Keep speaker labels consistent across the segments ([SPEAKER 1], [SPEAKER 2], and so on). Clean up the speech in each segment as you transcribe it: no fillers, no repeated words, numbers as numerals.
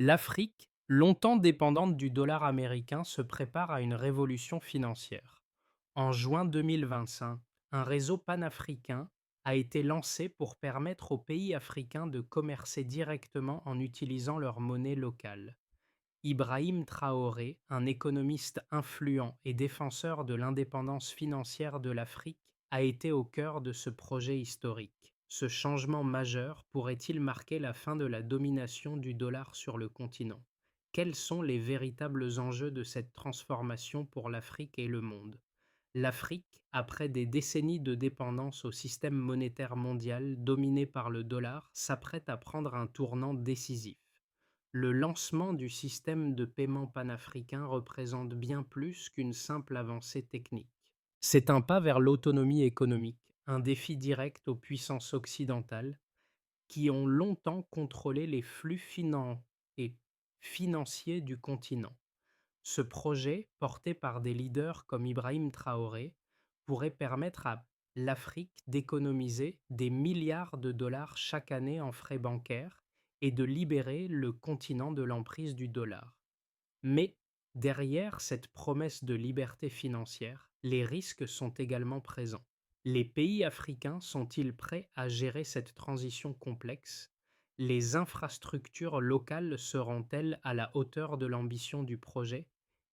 [SPEAKER 1] L'Afrique, longtemps dépendante du dollar américain, se prépare à une révolution financière. En juin 2025, un réseau panafricain a été lancé pour permettre aux pays africains de commercer directement en utilisant leur monnaie locale. Ibrahim Traoré, un économiste influent et défenseur de l'indépendance financière de l'Afrique, a été au cœur de ce projet historique. Ce changement majeur pourrait-il marquer la fin de la domination du dollar sur le continent? Quels sont les véritables enjeux de cette transformation pour l'Afrique et le monde? L'Afrique, après des décennies de dépendance au système monétaire mondial dominé par le dollar, s'apprête à prendre un tournant décisif. Le lancement du système de paiement panafricain représente bien plus qu'une simple avancée technique. C'est un pas vers l'autonomie économique, un défi direct aux puissances occidentales qui ont longtemps contrôlé les flux et financiers du continent. Ce projet, porté par des leaders comme Ibrahim Traoré, pourrait permettre à l'Afrique d'économiser des milliards de dollars chaque année en frais bancaires et de libérer le continent de l'emprise du dollar. Mais derrière cette promesse de liberté financière, les risques sont également présents. Les pays africains sont-ils prêts à gérer cette transition complexe? Les infrastructures locales seront-elles à la hauteur de l'ambition du projet?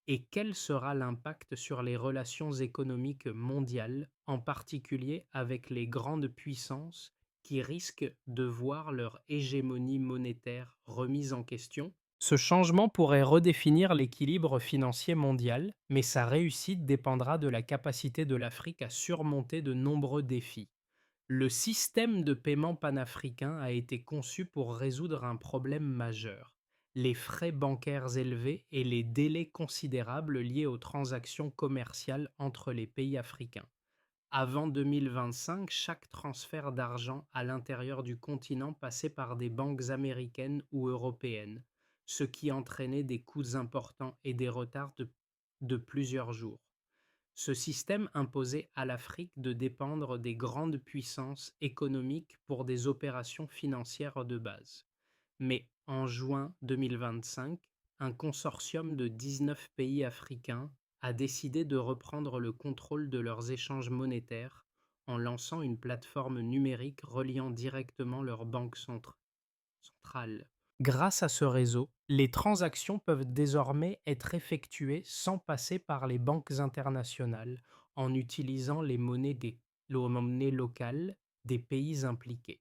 [SPEAKER 1] Et quel sera l'impact sur les relations économiques mondiales, en particulier avec les grandes puissances qui risquent de voir leur hégémonie monétaire remise en question? Ce changement pourrait redéfinir l'équilibre financier mondial, mais sa réussite dépendra de la capacité de l'Afrique à surmonter de nombreux défis. Le système de paiement panafricain a été conçu pour résoudre un problème majeur: les frais bancaires élevés et les délais considérables liés aux transactions commerciales entre les pays africains. Avant 2025, chaque transfert d'argent à l'intérieur du continent passait par des banques américaines ou européennes, ce qui entraînait des coûts importants et des retards de plusieurs jours. Ce système imposait à l'Afrique de dépendre des grandes puissances économiques pour des opérations financières de base. Mais en juin 2025, un consortium de 19 pays africains a décidé de reprendre le contrôle de leurs échanges monétaires en lançant une plateforme numérique reliant directement leurs banques centrales. Grâce à ce réseau, les transactions peuvent désormais être effectuées sans passer par les banques internationales, en utilisant les monnaies locales des pays impliqués.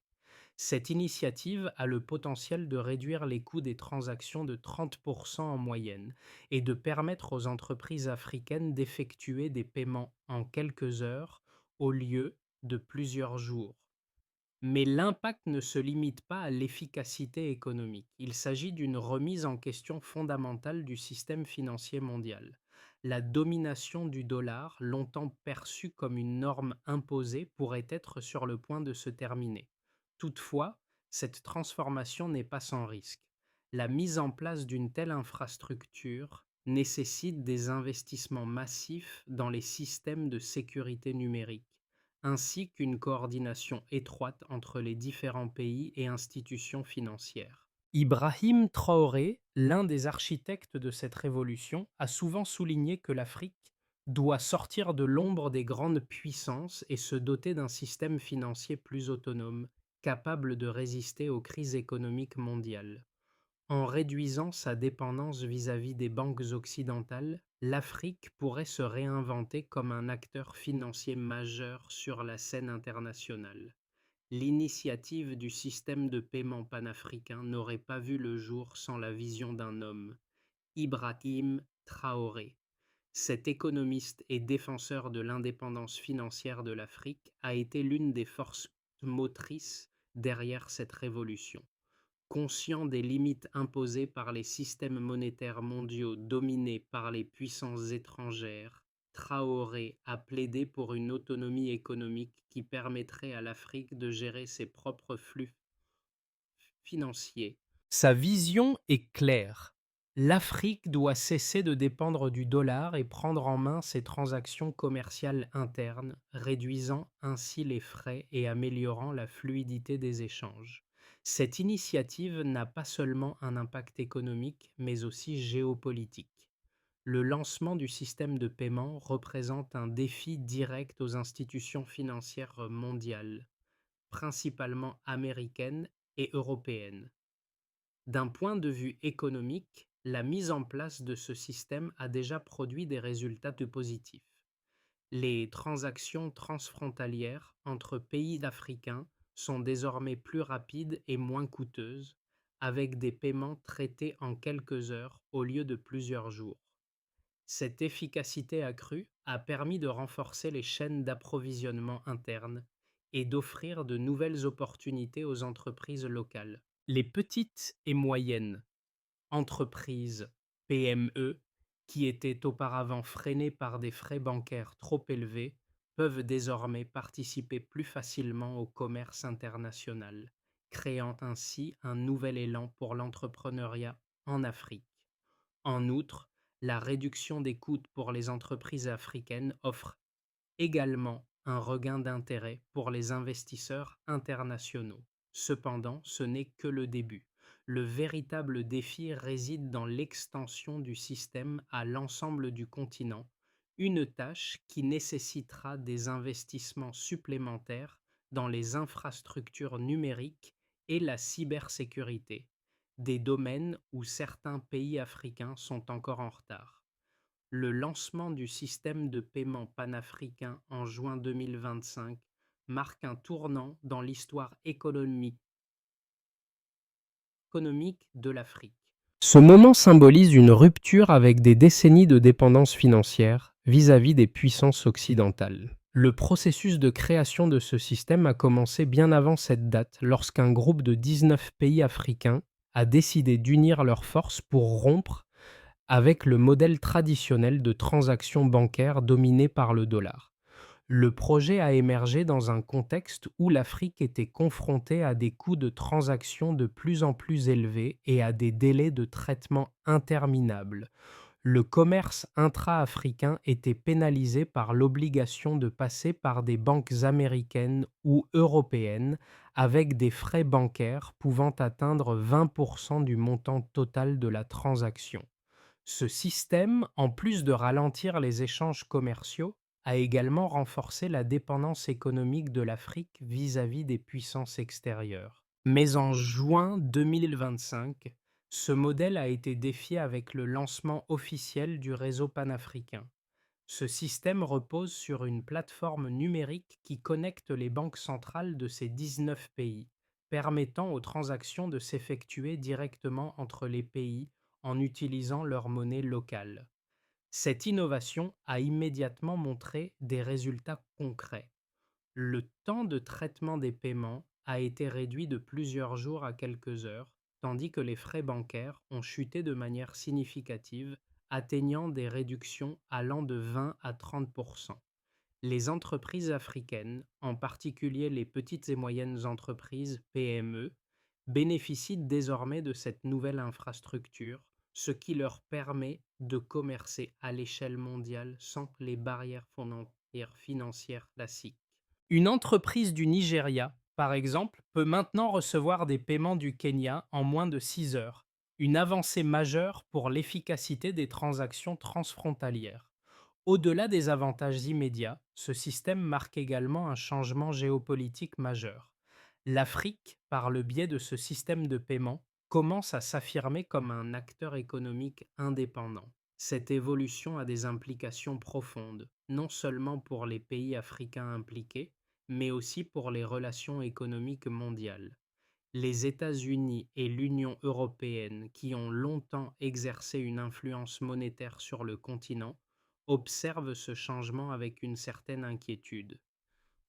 [SPEAKER 1] Cette initiative a le potentiel de réduire les coûts des transactions de 30% en moyenne et de permettre aux entreprises africaines d'effectuer des paiements en quelques heures au lieu de plusieurs jours. Mais l'impact ne se limite pas à l'efficacité économique. Il s'agit d'une remise en question fondamentale du système financier mondial. La domination du dollar, longtemps perçue comme une norme imposée, pourrait être sur le point de se terminer. Toutefois, cette transformation n'est pas sans risque. La mise en place d'une telle infrastructure nécessite des investissements massifs dans les systèmes de sécurité numérique, ainsi qu'une coordination étroite entre les différents pays et institutions financières. Ibrahim Traoré, l'un des architectes de cette révolution, a souvent souligné que l'Afrique doit sortir de l'ombre des grandes puissances et se doter d'un système financier plus autonome, capable de résister aux crises économiques mondiales. En réduisant sa dépendance vis-à-vis des banques occidentales, l'Afrique pourrait se réinventer comme un acteur financier majeur sur la scène internationale. L'initiative du système de paiement panafricain n'aurait pas vu le jour sans la vision d'un homme, Ibrahim Traoré. Cet économiste et défenseur de l'indépendance financière de l'Afrique a été l'une des forces motrices derrière cette révolution. Conscient des limites imposées par les systèmes monétaires mondiaux dominés par les puissances étrangères, Traoré a plaidé pour une autonomie économique qui permettrait à l'Afrique de gérer ses propres flux financiers. Sa vision est claire. L'Afrique doit cesser de dépendre du dollar et prendre en main ses transactions commerciales internes, réduisant ainsi les frais et améliorant la fluidité des échanges. Cette initiative n'a pas seulement un impact économique, mais aussi géopolitique. Le lancement du système de paiement représente un défi direct aux institutions financières mondiales, principalement américaines et européennes. D'un point de vue économique, la mise en place de ce système a déjà produit des résultats de positifs. Les transactions transfrontalières entre pays africains sont désormais plus rapides et moins coûteuses, avec des paiements traités en quelques heures au lieu de plusieurs jours. Cette efficacité accrue a permis de renforcer les chaînes d'approvisionnement internes et d'offrir de nouvelles opportunités aux entreprises locales. Les petites et moyennes entreprises PME, qui étaient auparavant freinées par des frais bancaires trop élevés, peuvent désormais participer plus facilement au commerce international, créant ainsi un nouvel élan pour l'entrepreneuriat en Afrique. En outre, la réduction des coûts pour les entreprises africaines offre également un regain d'intérêt pour les investisseurs internationaux. Cependant, ce n'est que le début. Le véritable défi réside dans l'extension du système à l'ensemble du continent, une tâche qui nécessitera des investissements supplémentaires dans les infrastructures numériques et la cybersécurité, des domaines où certains pays africains sont encore en retard. Le lancement du système de paiement panafricain en juin 2025 marque un tournant dans l'histoire économique de l'Afrique. Ce moment symbolise une rupture avec des décennies de dépendance financière vis-à-vis des puissances occidentales. Le processus de création de ce système a commencé bien avant cette date, lorsqu'un groupe de 19 pays africains a décidé d'unir leurs forces pour rompre avec le modèle traditionnel de transaction bancaire dominé par le dollar. Le projet a émergé dans un contexte où l'Afrique était confrontée à des coûts de transaction de plus en plus élevés et à des délais de traitement interminables. Le commerce intra-africain était pénalisé par l'obligation de passer par des banques américaines ou européennes avec des frais bancaires pouvant atteindre 20% du montant total de la transaction. Ce système, en plus de ralentir les échanges commerciaux, a également renforcé la dépendance économique de l'Afrique vis-à-vis des puissances extérieures. Mais en juin 2025, ce modèle a été défié avec le lancement officiel du réseau panafricain. Ce système repose sur une plateforme numérique qui connecte les banques centrales de ces 19 pays, permettant aux transactions de s'effectuer directement entre les pays en utilisant leur monnaie locale. Cette innovation a immédiatement montré des résultats concrets. Le temps de traitement des paiements a été réduit de plusieurs jours à quelques heures, tandis que les frais bancaires ont chuté de manière significative, atteignant des réductions allant de 20 à 30%. Les entreprises africaines, en particulier les petites et moyennes entreprises PME, bénéficient désormais de cette nouvelle infrastructure, ce qui leur permet de commercer à l'échelle mondiale sans les barrières financières classiques. Une entreprise du Nigeria, par exemple, peut maintenant recevoir des paiements du Kenya en moins de 6 heures, une avancée majeure pour l'efficacité des transactions transfrontalières. Au-delà des avantages immédiats, ce système marque également un changement géopolitique majeur. L'Afrique, par le biais de ce système de paiement, commence à s'affirmer comme un acteur économique indépendant. Cette évolution a des implications profondes, non seulement pour les pays africains impliqués, mais aussi pour les relations économiques mondiales. Les États-Unis et l'Union européenne, qui ont longtemps exercé une influence monétaire sur le continent, observent ce changement avec une certaine inquiétude.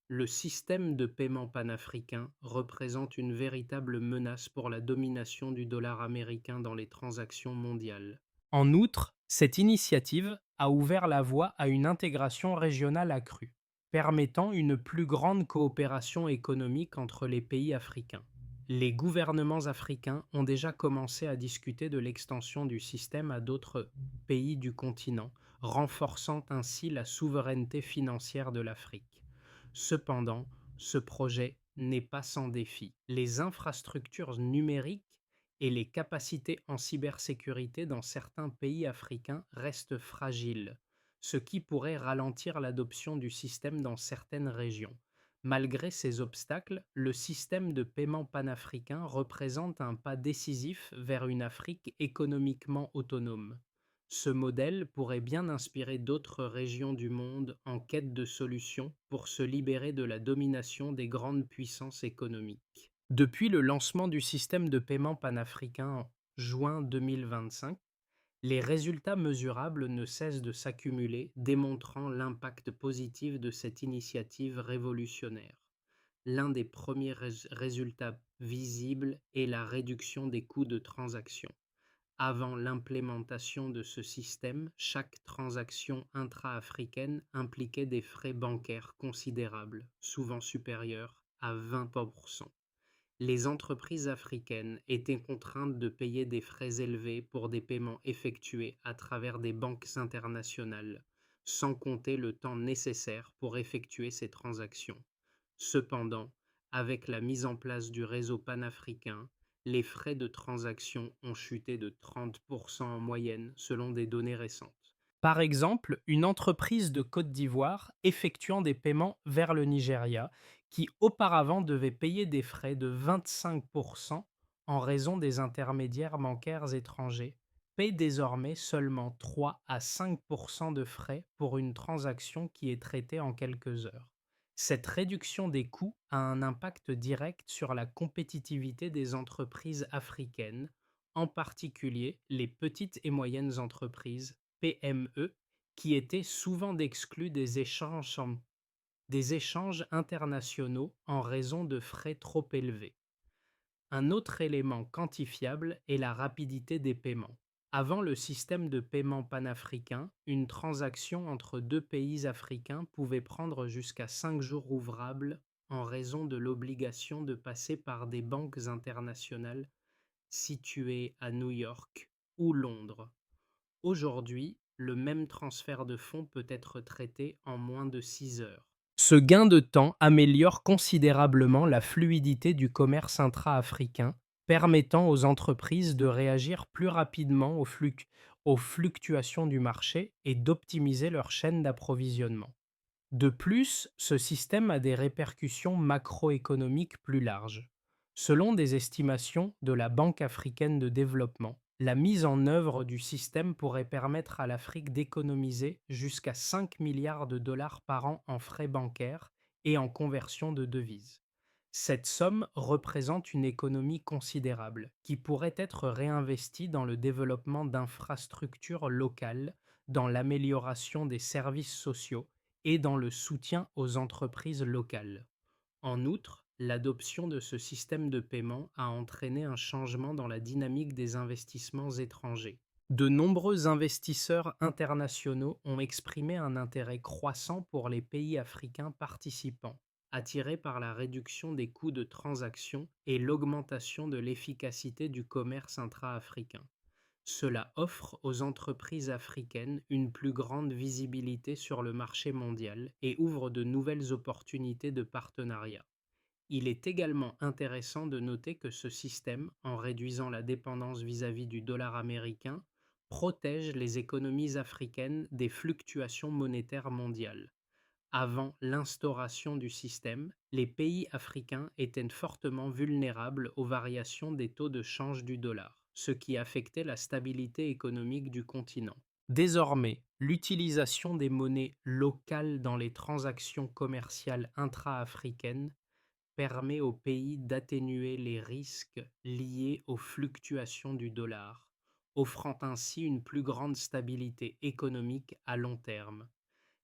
[SPEAKER 1] Le système de paiement panafricain représente une véritable menace pour la domination du dollar américain dans les transactions mondiales. En outre, cette initiative a ouvert la voie à une intégration régionale accrue, permettant une plus grande coopération économique entre les pays africains. Les gouvernements africains ont déjà commencé à discuter de l'extension du système à d'autres pays du continent, renforçant ainsi la souveraineté financière de l'Afrique. Cependant, ce projet n'est pas sans défi. Les infrastructures numériques et les capacités en cybersécurité dans certains pays africains restent fragiles, ce qui pourrait ralentir l'adoption du système dans certaines régions. Malgré ces obstacles, le système de paiement panafricain représente un pas décisif vers une Afrique économiquement autonome. Ce modèle pourrait bien inspirer d'autres régions du monde en quête de solutions pour se libérer de la domination des grandes puissances économiques. Depuis le lancement du système de paiement panafricain en juin 2025, les résultats mesurables ne cessent de s'accumuler, démontrant l'impact positif de cette initiative révolutionnaire. L'un des premiers résultats visibles est la réduction des coûts de transaction. Avant l'implémentation de ce système, chaque transaction intra-africaine impliquait des frais bancaires considérables, souvent supérieurs à 20%. Les entreprises africaines étaient contraintes de payer des frais élevés pour des paiements effectués à travers des banques internationales, sans compter le temps nécessaire pour effectuer ces transactions. Cependant, avec la mise en place du réseau panafricain, les frais de transaction ont chuté de 30% en moyenne selon des données récentes. Par exemple, une entreprise de Côte d'Ivoire effectuant des paiements vers le Nigeria, qui auparavant devait payer des frais de 25% en raison des intermédiaires bancaires étrangers, paie désormais seulement 3 à 5% de frais pour une transaction qui est traitée en quelques heures. Cette réduction des coûts a un impact direct sur la compétitivité des entreprises africaines, en particulier les petites et moyennes entreprises PME, qui étaient souvent exclues des échanges internationaux en raison de frais trop élevés. Un autre élément quantifiable est la rapidité des paiements. Avant le système de paiement panafricain, une transaction entre deux pays africains pouvait prendre jusqu'à 5 jours ouvrables en raison de l'obligation de passer par des banques internationales situées à New York ou Londres. Aujourd'hui, le même transfert de fonds peut être traité en moins de 6 heures. Ce gain de temps améliore considérablement la fluidité du commerce intra-africain, permettant aux entreprises de réagir plus rapidement aux fluctuations du marché et d'optimiser leur chaîne d'approvisionnement. De plus, ce système a des répercussions macroéconomiques plus larges. Selon des estimations de la Banque africaine de développement, la mise en œuvre du système pourrait permettre à l'Afrique d'économiser jusqu'à 5 milliards de dollars par an en frais bancaires et en conversion de devises. Cette somme représente une économie considérable qui pourrait être réinvestie dans le développement d'infrastructures locales, dans l'amélioration des services sociaux et dans le soutien aux entreprises locales. En outre, l'adoption de ce système de paiement a entraîné un changement dans la dynamique des investissements étrangers. De nombreux investisseurs internationaux ont exprimé un intérêt croissant pour les pays africains participants, attirés par la réduction des coûts de transaction et l'augmentation de l'efficacité du commerce intra-africain. Cela offre aux entreprises africaines une plus grande visibilité sur le marché mondial et ouvre de nouvelles opportunités de partenariat. Il est également intéressant de noter que ce système, en réduisant la dépendance vis-à-vis du dollar américain, protège les économies africaines des fluctuations monétaires mondiales. Avant l'instauration du système, les pays africains étaient fortement vulnérables aux variations des taux de change du dollar, ce qui affectait la stabilité économique du continent. Désormais, l'utilisation des monnaies locales dans les transactions commerciales intra-africaines permet au pays d'atténuer les risques liés aux fluctuations du dollar, offrant ainsi une plus grande stabilité économique à long terme.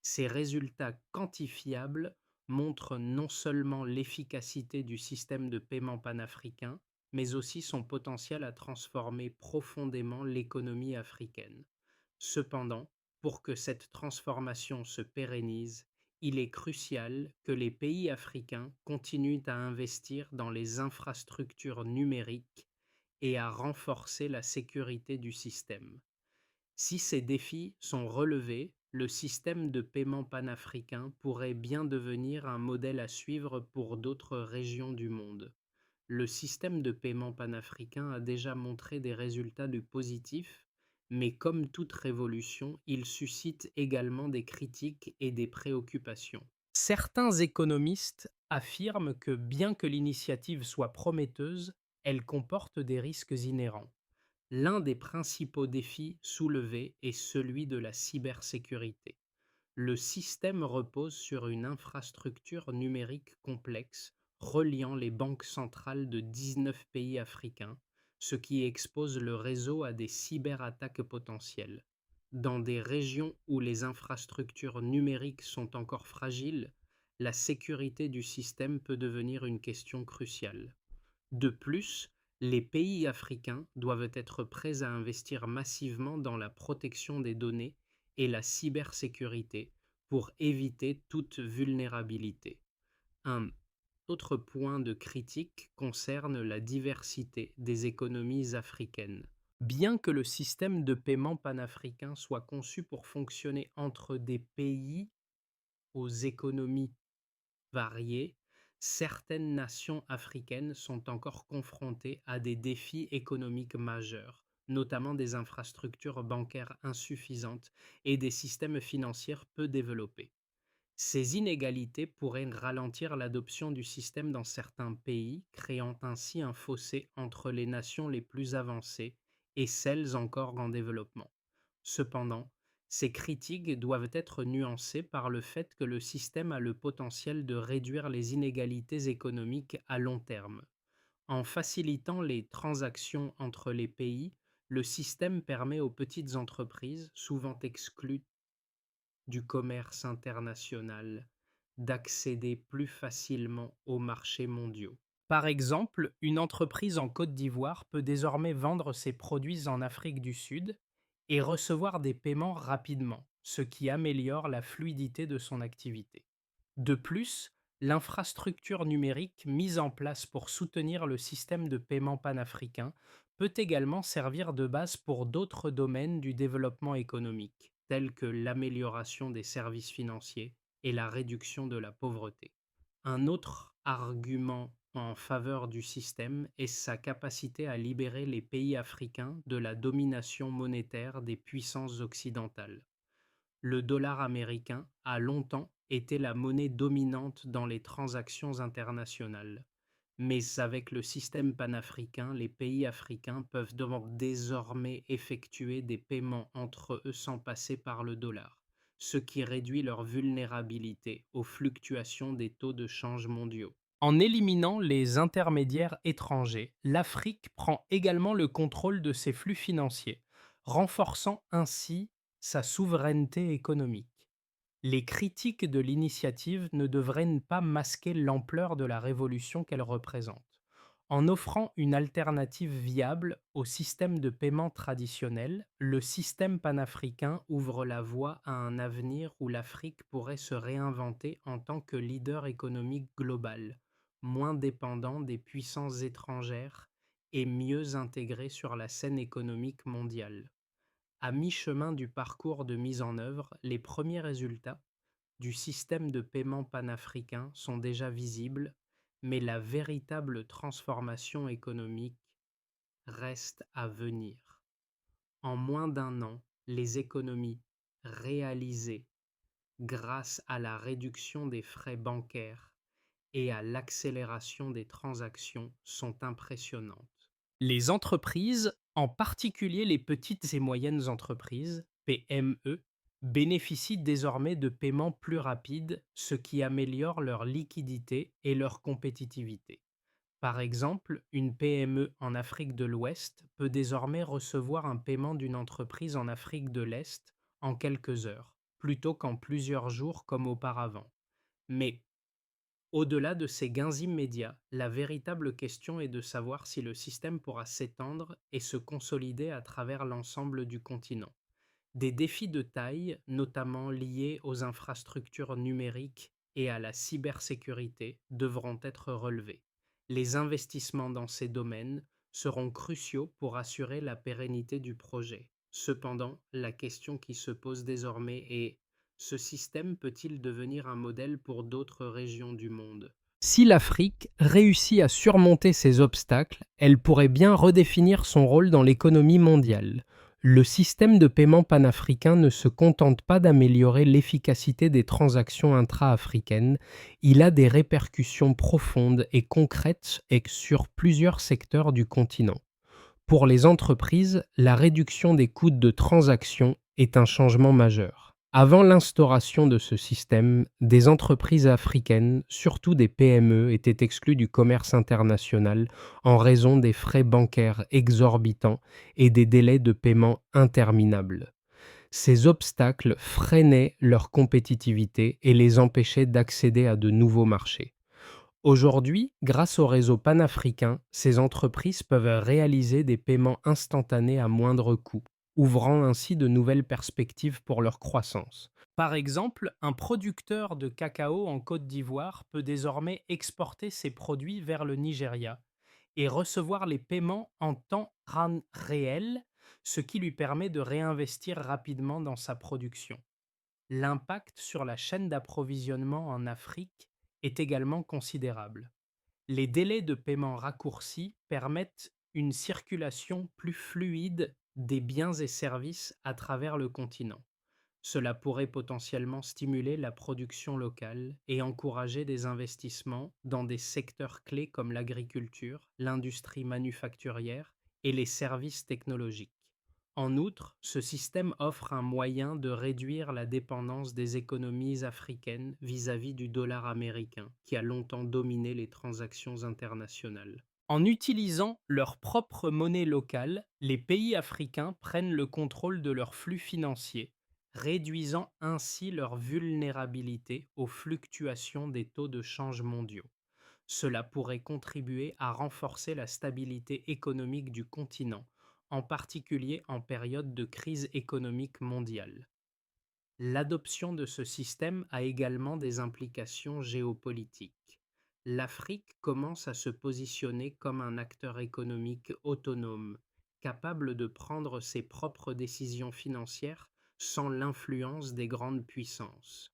[SPEAKER 1] Ces résultats quantifiables montrent non seulement l'efficacité du système de paiement panafricain, mais aussi son potentiel à transformer profondément l'économie africaine. Cependant, pour que cette transformation se pérennise, il est crucial que les pays africains continuent à investir dans les infrastructures numériques et à renforcer la sécurité du système. Si ces défis sont relevés, le système de paiement panafricain pourrait bien devenir un modèle à suivre pour d'autres régions du monde. Le système de paiement panafricain a déjà montré des résultats du positif, mais comme toute révolution, il suscite également des critiques et des préoccupations. Certains économistes affirment que bien que l'initiative soit prometteuse, elle comporte des risques inhérents. L'un des principaux défis soulevés est celui de la cybersécurité. Le système repose sur une infrastructure numérique complexe reliant les banques centrales de 19 pays africains, ce qui expose le réseau à des cyberattaques potentielles. Dans des régions où les infrastructures numériques sont encore fragiles, la sécurité du système peut devenir une question cruciale. De plus, les pays africains doivent être prêts à investir massivement dans la protection des données et la cybersécurité pour éviter toute vulnérabilité. Un autre point de critique concerne la diversité des économies africaines. Bien que le système de paiement panafricain soit conçu pour fonctionner entre des pays aux économies variées, certaines nations africaines sont encore confrontées à des défis économiques majeurs, notamment des infrastructures bancaires insuffisantes et des systèmes financiers peu développés. Ces inégalités pourraient ralentir l'adoption du système dans certains pays, créant ainsi un fossé entre les nations les plus avancées et celles encore en développement. Cependant, ces critiques doivent être nuancées par le fait que le système a le potentiel de réduire les inégalités économiques à long terme. En facilitant les transactions entre les pays, le système permet aux petites entreprises, souvent exclues du commerce international, d'accéder plus facilement aux marchés mondiaux. Par exemple, une entreprise en Côte d'Ivoire peut désormais vendre ses produits en Afrique du Sud et recevoir des paiements rapidement, ce qui améliore la fluidité de son activité. De plus, l'infrastructure numérique mise en place pour soutenir le système de paiement panafricain peut également servir de base pour d'autres domaines du développement économique, tels que l'amélioration des services financiers et la réduction de la pauvreté. Un autre argument en faveur du système est sa capacité à libérer les pays africains de la domination monétaire des puissances occidentales. Le dollar américain a longtemps été la monnaie dominante dans les transactions internationales. Mais avec le système panafricain, les pays africains peuvent donc désormais effectuer des paiements entre eux sans passer par le dollar, ce qui réduit leur vulnérabilité aux fluctuations des taux de change mondiaux. En éliminant les intermédiaires étrangers, l'Afrique prend également le contrôle de ses flux financiers, renforçant ainsi sa souveraineté économique. Les critiques de l'initiative ne devraient pas masquer l'ampleur de la révolution qu'elle représente. En offrant une alternative viable au système de paiement traditionnel, le système panafricain ouvre la voie à un avenir où l'Afrique pourrait se réinventer en tant que leader économique global, moins dépendant des puissances étrangères et mieux intégré sur la scène économique mondiale. À mi-chemin du parcours de mise en œuvre, les premiers résultats du système de paiement panafricain sont déjà visibles, mais la véritable transformation économique reste à venir. En moins d'un an, les économies réalisées grâce à la réduction des frais bancaires et à l'accélération des transactions sont impressionnantes. Les entreprises, en particulier les petites et moyennes entreprises, PME, bénéficient désormais de paiements plus rapides, ce qui améliore leur liquidité et leur compétitivité. Par exemple, une PME en Afrique de l'Ouest peut désormais recevoir un paiement d'une entreprise en Afrique de l'Est en quelques heures, plutôt qu'en plusieurs jours comme auparavant. Mais au-delà de ces gains immédiats, la véritable question est de savoir si le système pourra s'étendre et se consolider à travers l'ensemble du continent. Des défis de taille, notamment liés aux infrastructures numériques et à la cybersécurité, devront être relevés. Les investissements dans ces domaines seront cruciaux pour assurer la pérennité du projet. Cependant, la question qui se pose désormais est: Ce système peut-il devenir un modèle pour d'autres régions du monde? Si l'Afrique réussit à surmonter ces obstacles, elle pourrait bien redéfinir son rôle dans l'économie mondiale. Le système de paiement panafricain ne se contente pas d'améliorer l'efficacité des transactions intra-africaines, il a des répercussions profondes et concrètes sur plusieurs secteurs du continent. Pour les entreprises, la réduction des coûts de transaction est un changement majeur. Avant l'instauration de ce système, des entreprises africaines, surtout des PME, étaient exclues du commerce international en raison des frais bancaires exorbitants et des délais de paiement interminables. Ces obstacles freinaient leur compétitivité et les empêchaient d'accéder à de nouveaux marchés. Aujourd'hui, grâce au réseau panafricain, ces entreprises peuvent réaliser des paiements instantanés à moindre coût, ouvrant ainsi de nouvelles perspectives pour leur croissance. Par exemple, un producteur de cacao en Côte d'Ivoire peut désormais exporter ses produits vers le Nigeria et recevoir les paiements en réel, ce qui lui permet de réinvestir rapidement dans sa production. L'impact sur la chaîne d'approvisionnement en Afrique est également considérable. Les délais de paiement raccourcis permettent une circulation plus fluide des biens et services à travers le continent. Cela pourrait potentiellement stimuler la production locale et encourager des investissements dans des secteurs clés comme l'agriculture, l'industrie manufacturière et les services technologiques. En outre, ce système offre un moyen de réduire la dépendance des économies africaines vis-à-vis du dollar américain, qui a longtemps dominé les transactions internationales. En utilisant leur propre monnaie locale, les pays africains prennent le contrôle de leurs flux financiers, réduisant ainsi leur vulnérabilité aux fluctuations des taux de change mondiaux. Cela pourrait contribuer à renforcer la stabilité économique du continent, en particulier en période de crise économique mondiale. L'adoption de ce système a également des implications géopolitiques. L'Afrique commence à se positionner comme un acteur économique autonome, capable de prendre ses propres décisions financières sans l'influence des grandes puissances.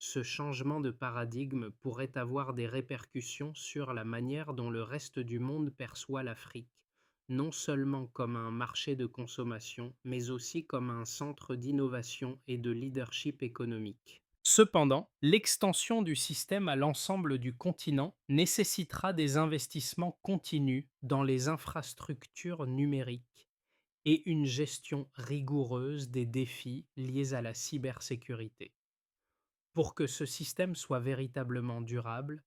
[SPEAKER 1] Ce changement de paradigme pourrait avoir des répercussions sur la manière dont le reste du monde perçoit l'Afrique, non seulement comme un marché de consommation, mais aussi comme un centre d'innovation et de leadership économique. Cependant, l'extension du système à l'ensemble du continent nécessitera des investissements continus dans les infrastructures numériques et une gestion rigoureuse des défis liés à la cybersécurité. Pour que ce système soit véritablement durable,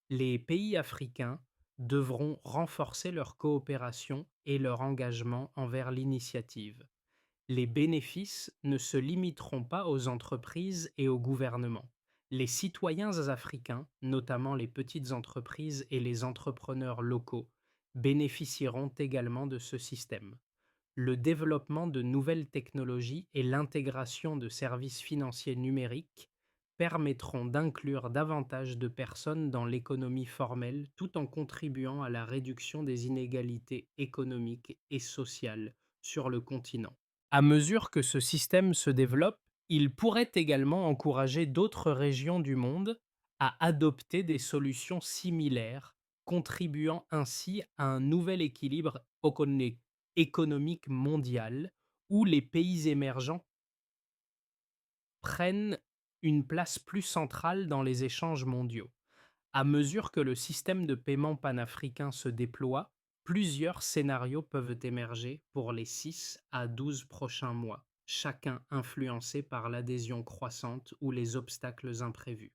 [SPEAKER 1] les pays africains devront renforcer leur coopération et leur engagement envers l'initiative. Les bénéfices ne se limiteront pas aux entreprises et aux gouvernements. Les citoyens africains, notamment les petites entreprises et les entrepreneurs locaux, bénéficieront également de ce système. Le développement de nouvelles technologies et l'intégration de services financiers numériques permettront d'inclure davantage de personnes dans l'économie formelle tout en contribuant à la réduction des inégalités économiques et sociales sur le continent. À mesure que ce système se développe, il pourrait également encourager d'autres régions du monde à adopter des solutions similaires, contribuant ainsi à un nouvel équilibre économique mondial où les pays émergents prennent une place plus centrale dans les échanges mondiaux. À mesure que le système de paiement panafricain se déploie, plusieurs scénarios peuvent émerger pour les 6 à 12 prochains mois, chacun influencé par l'adhésion croissante ou les obstacles imprévus.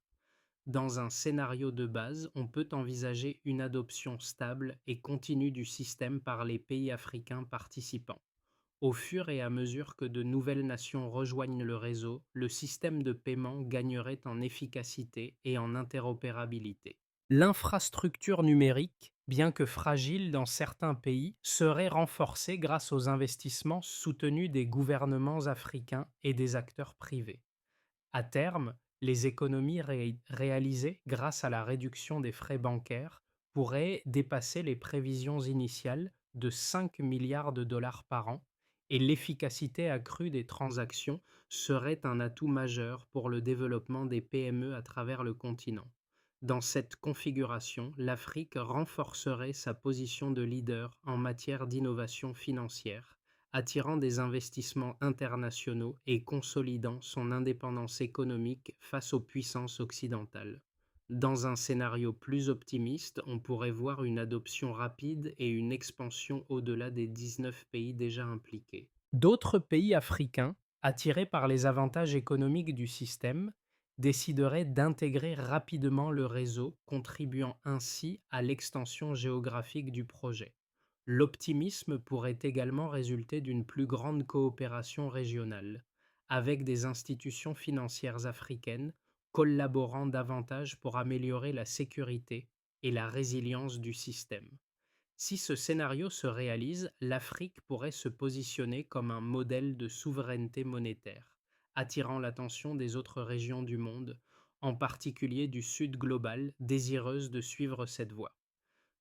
[SPEAKER 1] Dans un scénario de base, on peut envisager une adoption stable et continue du système par les pays africains participants. Au fur et à mesure que de nouvelles nations rejoignent le réseau, le système de paiement gagnerait en efficacité et en interopérabilité. L'infrastructure numérique, bien que fragile dans certains pays, serait renforcée grâce aux investissements soutenus des gouvernements africains et des acteurs privés. À terme, les économies réalisées grâce à la réduction des frais bancaires pourraient dépasser les prévisions initiales de 5 milliards de dollars par an et l'efficacité accrue des transactions serait un atout majeur pour le développement des PME à travers le continent. Dans cette configuration, l'Afrique renforcerait sa position de leader en matière d'innovation financière, attirant des investissements internationaux et consolidant son indépendance économique face aux puissances occidentales. Dans un scénario plus optimiste, on pourrait voir une adoption rapide et une expansion au-delà des 19 pays déjà impliqués. D'autres pays africains, attirés par les avantages économiques du système, décideraient d'intégrer rapidement le réseau, contribuant ainsi à l'extension géographique du projet. L'optimisme pourrait également résulter d'une plus grande coopération régionale, avec des institutions financières africaines collaborant davantage pour améliorer la sécurité et la résilience du système. Si ce scénario se réalise, l'Afrique pourrait se positionner comme un modèle de souveraineté monétaire, attirant l'attention des autres régions du monde, en particulier du Sud global, désireuses de suivre cette voie.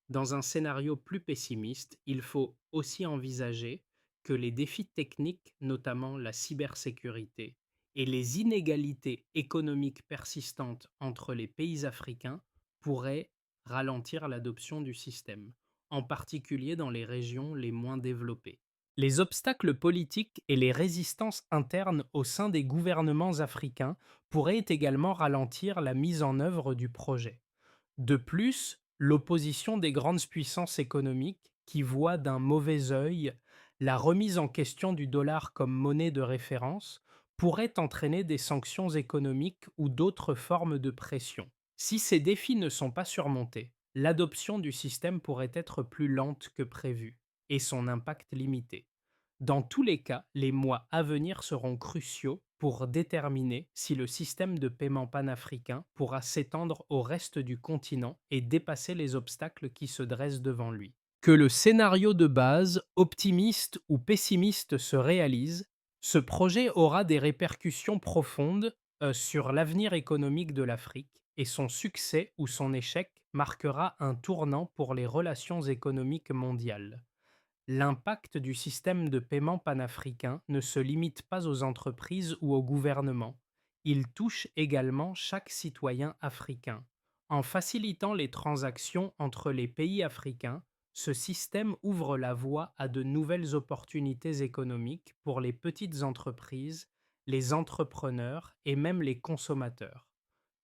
[SPEAKER 1] Dans un scénario plus pessimiste, il faut aussi envisager que les défis techniques, notamment la cybersécurité, et les inégalités économiques persistantes entre les pays africains pourraient ralentir l'adoption du système, en particulier dans les régions les moins développées. Les obstacles politiques et les résistances internes au sein des gouvernements africains pourraient également ralentir la mise en œuvre du projet. De plus, l'opposition des grandes puissances économiques, qui voient d'un mauvais œil la remise en question du dollar comme monnaie de référence, pourrait entraîner des sanctions économiques ou d'autres formes de pression. Si ces défis ne sont pas surmontés, l'adoption du système pourrait être plus lente que prévu et son impact limité. Dans tous les cas, les mois à venir seront cruciaux pour déterminer si le système de paiement panafricain pourra s'étendre au reste du continent et dépasser les obstacles qui se dressent devant lui. Que le scénario de base, optimiste ou pessimiste, se réalise, ce projet aura des répercussions profondes sur l'avenir économique de l'Afrique et son succès ou son échec marquera un tournant pour les relations économiques mondiales. L'impact du système de paiement panafricain ne se limite pas aux entreprises ou aux gouvernements, il touche également chaque citoyen africain. En facilitant les transactions entre les pays africains, ce système ouvre la voie à de nouvelles opportunités économiques pour les petites entreprises, les entrepreneurs et même les consommateurs.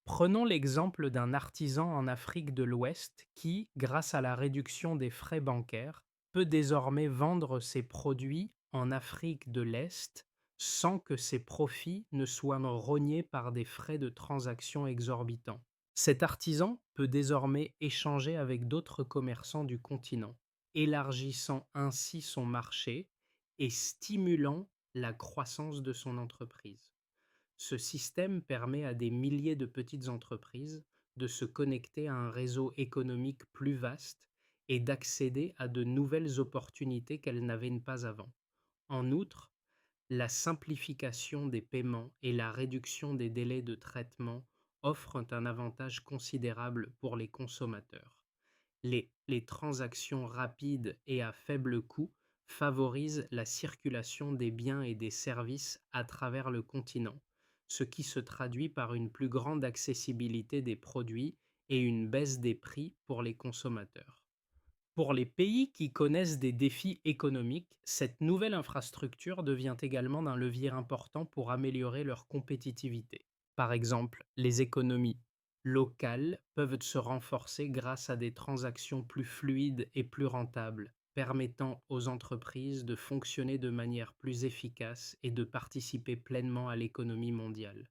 [SPEAKER 1] Prenons l'exemple d'un artisan en Afrique de l'Ouest qui, grâce à la réduction des frais bancaires, peut désormais vendre ses produits en Afrique de l'Est sans que ses profits ne soient rognés par des frais de transaction exorbitants. Cet artisan peut désormais échanger avec d'autres commerçants du continent, élargissant ainsi son marché et stimulant la croissance de son entreprise. Ce système permet à des milliers de petites entreprises de se connecter à un réseau économique plus vaste et d'accéder à de nouvelles opportunités qu'elles n'avaient pas avant. En outre, la simplification des paiements et la réduction des délais de traitement offrent un avantage considérable pour les consommateurs. Les transactions rapides et à faible coût favorisent la circulation des biens et des services à travers le continent, ce qui se traduit par une plus grande accessibilité des produits et une baisse des prix pour les consommateurs. Pour les pays qui connaissent des défis économiques, cette nouvelle infrastructure devient également un levier important pour améliorer leur compétitivité. Par exemple, les économies locales peuvent se renforcer grâce à des transactions plus fluides et plus rentables, permettant aux entreprises de fonctionner de manière plus efficace et de participer pleinement à l'économie mondiale.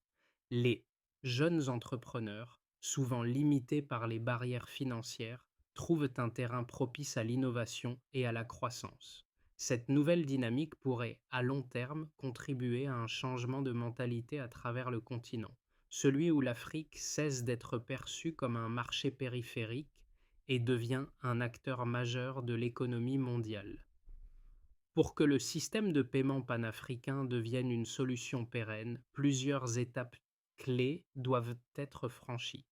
[SPEAKER 1] Les jeunes entrepreneurs, souvent limités par les barrières financières, trouvent un terrain propice à l'innovation et à la croissance. Cette nouvelle dynamique pourrait, à long terme, contribuer à un changement de mentalité à travers le continent, celui où l'Afrique cesse d'être perçue comme un marché périphérique et devient un acteur majeur de l'économie mondiale. Pour que le système de paiement panafricain devienne une solution pérenne, plusieurs étapes clés doivent être franchies.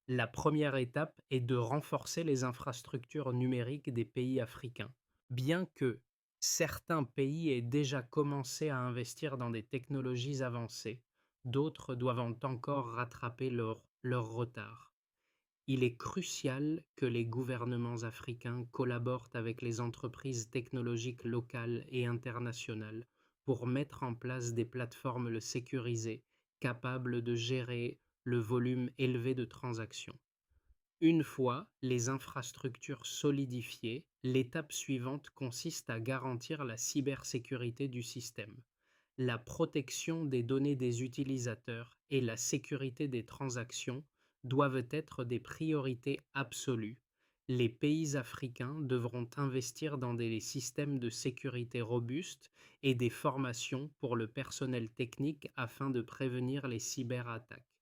[SPEAKER 1] La première étape est de renforcer les infrastructures numériques des pays africains. Bien que Certains pays aient déjà commencé à investir dans des technologies avancées, d'autres doivent encore rattraper leur retard. Il est crucial que les gouvernements africains collaborent avec les entreprises technologiques locales et internationales pour mettre en place des plateformes sécurisées capables de gérer le volume élevé de transactions. Une fois les infrastructures solidifiées, l'étape suivante consiste à garantir la cybersécurité du système. La protection des données des utilisateurs et la sécurité des transactions doivent être des priorités absolues. Les pays africains devront investir dans des systèmes de sécurité robustes et des formations pour le personnel technique afin de prévenir les cyberattaques.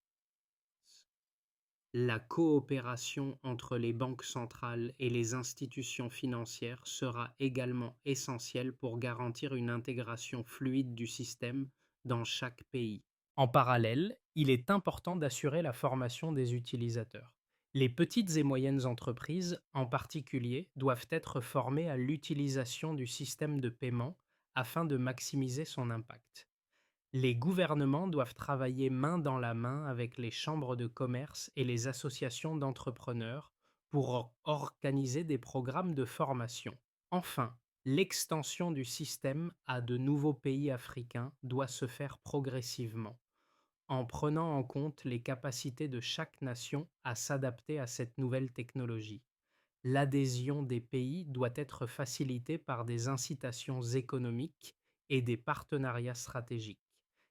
[SPEAKER 1] La coopération entre les banques centrales et les institutions financières sera également essentielle pour garantir une intégration fluide du système dans chaque pays. En parallèle, il est important d'assurer la formation des utilisateurs. Les petites et moyennes entreprises, en particulier, doivent être formées à l'utilisation du système de paiement afin de maximiser son impact. Les gouvernements doivent travailler main dans la main avec les chambres de commerce et les associations d'entrepreneurs pour organiser des programmes de formation. Enfin, l'extension du système à de nouveaux pays africains doit se faire progressivement, en prenant en compte les capacités de chaque nation à s'adapter à cette nouvelle technologie. L'adhésion des pays doit être facilitée par des incitations économiques et des partenariats stratégiques.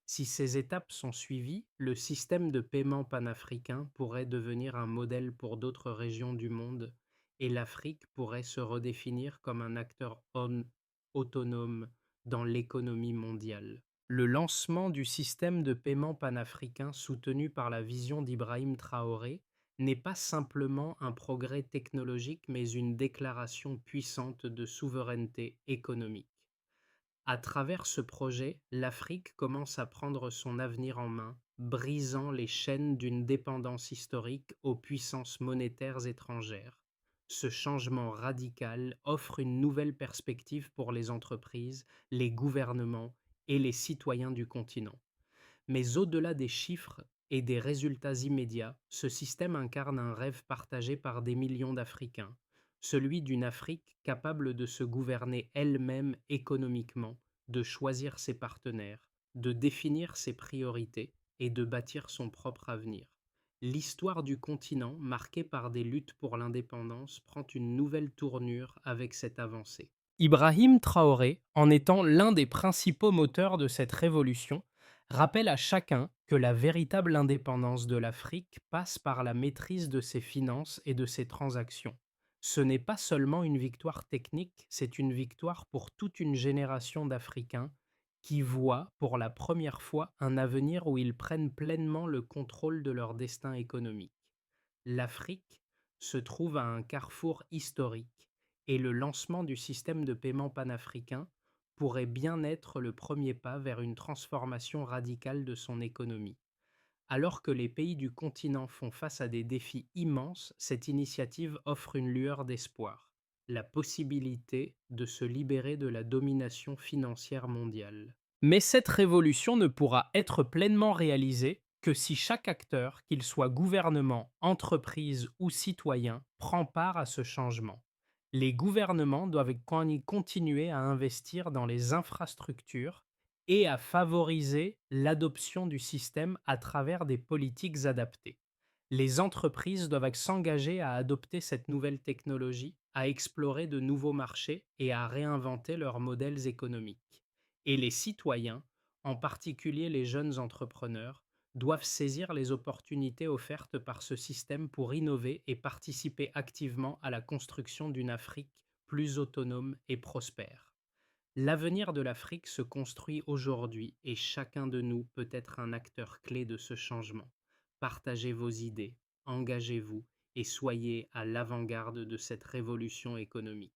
[SPEAKER 1] Si ces étapes sont suivies, le système de paiement panafricain pourrait devenir un modèle pour d'autres régions du monde et l'Afrique pourrait se redéfinir comme un acteur autonome dans l'économie mondiale. Le lancement du système de paiement panafricain soutenu par la vision d'Ibrahim Traoré n'est pas simplement un progrès technologique mais une déclaration puissante de souveraineté économique. À travers ce projet, l'Afrique commence à prendre son avenir en main, brisant les chaînes d'une dépendance historique aux puissances monétaires étrangères. Ce changement radical offre une nouvelle perspective pour les entreprises, les gouvernements et les citoyens du continent. Mais au-delà des chiffres et des résultats immédiats, ce système incarne un rêve partagé par des millions d'Africains, celui d'une Afrique capable de se gouverner elle-même économiquement, de choisir ses partenaires, de définir ses priorités et de bâtir son propre avenir. L'histoire du continent, marquée par des luttes pour l'indépendance, prend une nouvelle tournure avec cette avancée. Ibrahim Traoré, en étant l'un des principaux moteurs de cette révolution, rappelle à chacun que la véritable indépendance de l'Afrique passe par la maîtrise de ses finances et de ses transactions. Ce n'est pas seulement une victoire technique, c'est une victoire pour toute une génération d'Africains qui voient pour la première fois un avenir où ils prennent pleinement le contrôle de leur destin économique. L'Afrique se trouve à un carrefour historique et le lancement du système de paiement panafricain pourrait bien être le premier pas vers une transformation radicale de son économie. Alors que les pays du continent font face à des défis immenses, cette initiative offre une lueur d'espoir, la possibilité de se libérer de la domination financière mondiale. Mais cette révolution ne pourra être pleinement réalisée que si chaque acteur, qu'il soit gouvernement, entreprise ou citoyen, prend part à ce changement. Les gouvernements doivent continuer à investir dans les infrastructures et à favoriser l'adoption du système à travers des politiques adaptées. Les entreprises doivent s'engager à adopter cette nouvelle technologie, à explorer de nouveaux marchés et à réinventer leurs modèles économiques. Et les citoyens, en particulier les jeunes entrepreneurs, doivent saisir les opportunités offertes par ce système pour innover et participer activement à la construction d'une Afrique plus autonome et prospère. L'avenir de l'Afrique se construit aujourd'hui et chacun de nous peut être un acteur clé de ce changement. Partagez vos idées, engagez-vous et soyez à l'avant-garde de cette révolution économique.